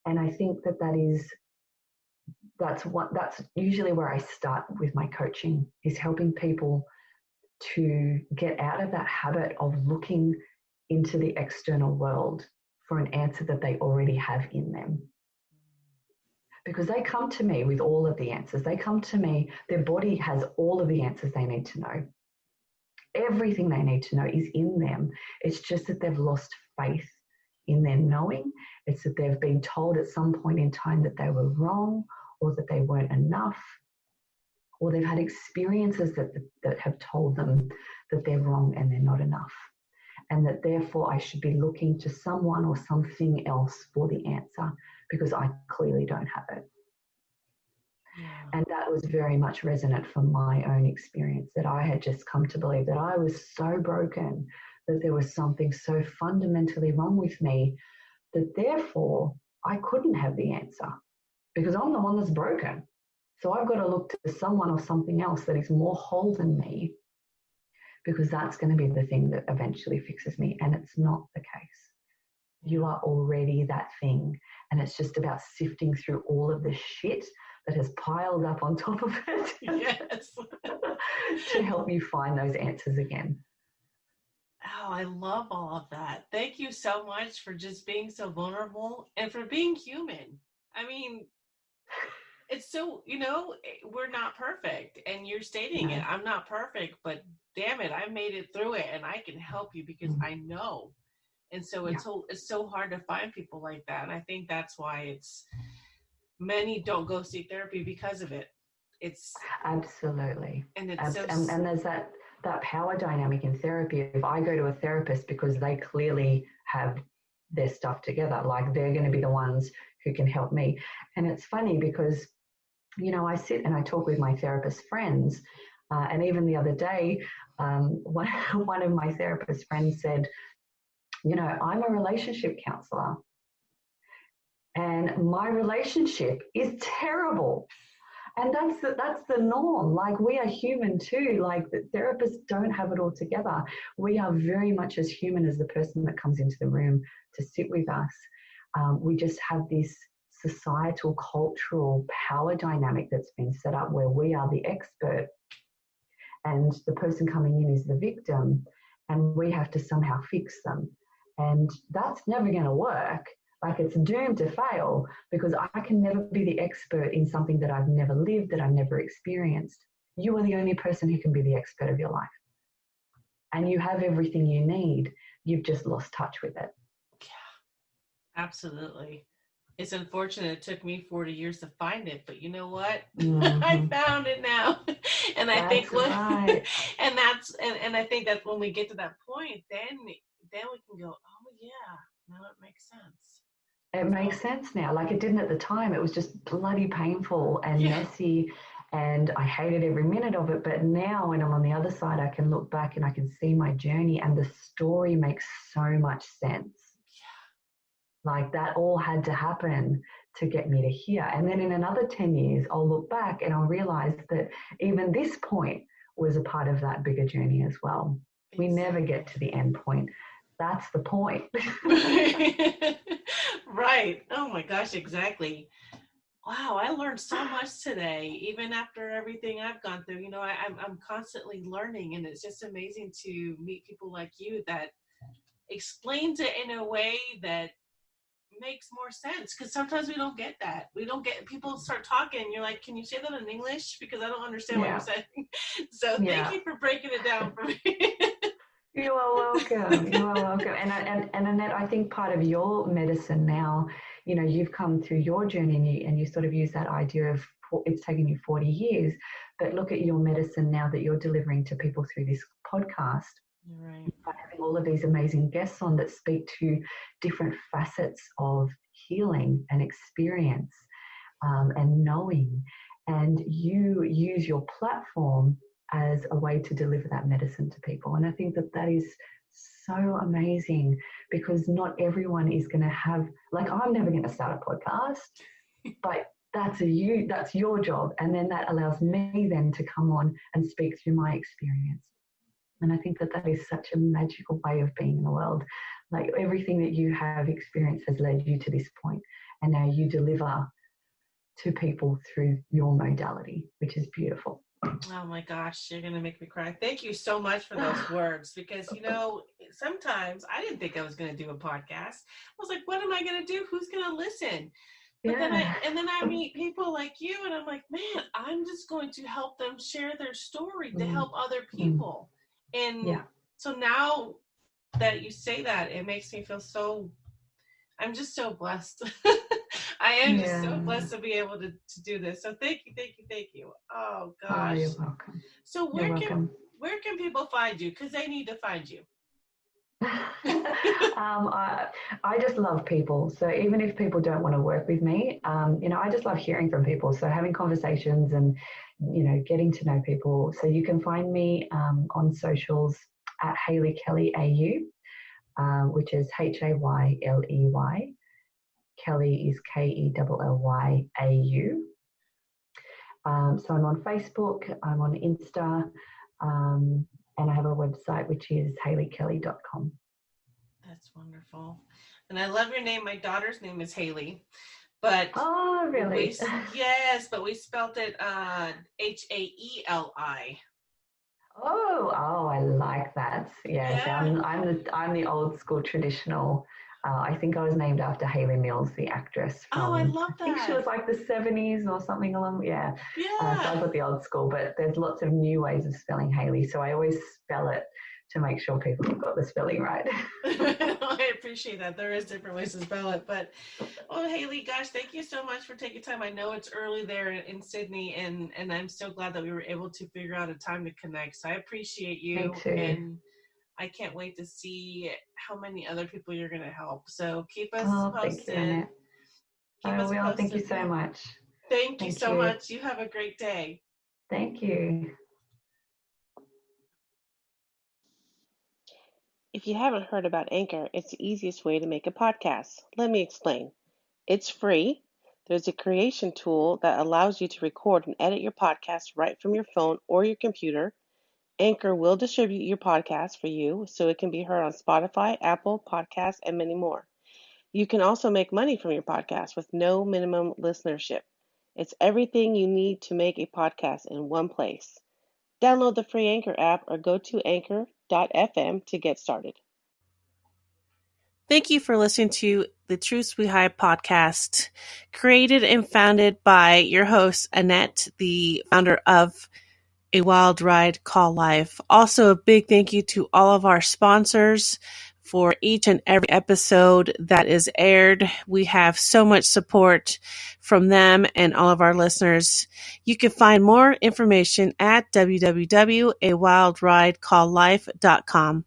And I think that's usually where I start with my coaching, is helping people to get out of that habit of looking into the external world for an answer that they already have in them. Because they come to me with all of the answers. They come to me, their body has all of the answers they need to know. Everything they need to know is in them. It's just that they've lost faith in their knowing. It's that they've been told at some point in time that they were wrong, or that they weren't enough, or they've had experiences that have told them that they're wrong and they're not enough, and that therefore I should be looking to someone or something else for the answer because I clearly don't have it. Yeah. And that was very much resonant from my own experience, that I had just come to believe that I was so broken, that there was something so fundamentally wrong with me, that therefore I couldn't have the answer because I'm the one that's broken. So I've got to look to someone or something else that is more whole than me, because that's going to be the thing that eventually fixes me. And it's not the case. You are already that thing. And it's just about sifting through all of the shit that has piled up on top of it. Yes. to help you find those answers again. Oh, I love all of that. Thank you so much for just being so vulnerable and for being human. I mean, it's so, we're not perfect, and you're stating it. I'm not perfect, but damn it, I made it through it, and I can help you because I know. And so it's so hard to find people like that. And I think that's why many don't go seek therapy because of it. It's absolutely. And it's and there's that power dynamic in therapy. If I go to a therapist because they clearly have their stuff together, like they're going to be the ones who can help me. And it's funny because, I sit and I talk with my therapist friends. And even the other day, one of my therapist friends said, I'm a relationship counselor and my relationship is terrible. And that's the norm. Like, we are human too. Like, the therapists don't have it all together. We are very much as human as the person that comes into the room to sit with us. We just have this societal, cultural power dynamic that's been set up where we are the expert and the person coming in is the victim, and we have to somehow fix them. And that's never going to work. Like, it's doomed to fail because I can never be the expert in something that I've never lived, that I've never experienced. You are the only person who can be the expert of your life. And you have everything you need. You've just lost touch with it. Yeah, absolutely. It's unfortunate it took me 40 years to find it, but you know what? Mm-hmm. I found it now. And I think right. and I think that when we get to that point, then we can go, oh yeah, now it makes sense. It makes sense now. Like, it didn't at the time. It was just bloody painful and messy, and I hated every minute of it. But now when I'm on the other side, I can look back and I can see my journey, and the story makes so much sense. Yeah. Like, that all had to happen to get me to here. And then in another 10 years, I'll look back and I'll realize that even this point was a part of that bigger journey as well. Exactly. We never get to the end point. That's the point. Right. Oh my gosh, exactly. Wow, I learned so much today, even after everything I've gone through. I'm constantly learning, and it's just amazing to meet people like you that explains it in a way that makes more sense, because sometimes we don't get that. We don't get, people start talking and you're like, can you say that in English, because I don't understand what you're saying. So thank you for breaking it down for me. You are welcome. You are welcome. And Annette, I think part of your medicine now, you've come through your journey and you sort of use that idea of it's taken you 40 years, but look at your medicine now that you're delivering to people through this podcast. Right. By having all of these amazing guests on that speak to different facets of healing and experience and knowing, and you use your platform as a way to deliver that medicine to people. And I think that is so amazing, because not everyone is going to have, like, I'm never going to start a podcast, but that's your job. And then that allows me then to come on and speak through my experience. And I think that is such a magical way of being in the world. Like everything that you have experienced has led you to this point, and now you deliver to people through your modality, which is beautiful. Oh my gosh, you're going to make me cry. Thank you so much for those words, because, you know, sometimes I didn't think I was going to do a podcast. I was like, what am I going to do? Who's going to listen? But then I meet people like you, and I'm like, man, I'm just going to help them share their story to help other people. And so now that you say that, it makes me feel so, I'm just so blessed. I am just so blessed to be able to do this. So thank you. Oh gosh. Oh, you're welcome. So where can people find you? Because they need to find you. I just love people. So even if people don't want to work with me, I just love hearing from people. So having conversations and, getting to know people. So you can find me on socials at Hayley Kelly AU, which is HAYLEY. Kelly is KELLYAU. So I'm on Facebook, I'm on Insta, and I have a website, which is hayleykelly.com. That's wonderful. And I love your name. My daughter's name is Hayley. But oh, really? Yes, but we spelled it HAELI. Oh, I like that. Yeah. So I'm the old school traditional. I think I was named after Hayley Mills, the actress. I love that. I think she was like the 70s or something along. Yeah. So I've got the old school, but there's lots of new ways of spelling Hayley. So I always spell it to make sure people have got the spelling right. I appreciate that. There is different ways to spell it. But, Hayley, gosh, thank you so much for taking time. I know it's early there in Sydney, and I'm so glad that we were able to figure out a time to connect. So I appreciate you. Me too. And I can't wait to see how many other people you're going to help. So keep us posted. Thank you, Annette. I will. Thank you so much. Thank you so much. You have a great day. Thank you. If you haven't heard about Anchor, it's the easiest way to make a podcast. Let me explain. It's free. There's a creation tool that allows you to record and edit your podcast right from your phone or your computer. Anchor will distribute your podcast for you so it can be heard on Spotify, Apple Podcasts, and many more. You can also make money from your podcast with no minimum listenership. It's everything you need to make a podcast in one place. Download the free Anchor app or go to anchor.fm to get started. Thank you for listening to the Truths We Hide podcast, created and founded by your host, Annette, the founder of A Wild Ride Called Life. Also, a big thank you to all of our sponsors for each and every episode that is aired. We have so much support from them and all of our listeners. You can find more information at www.awildridecalledlife.com.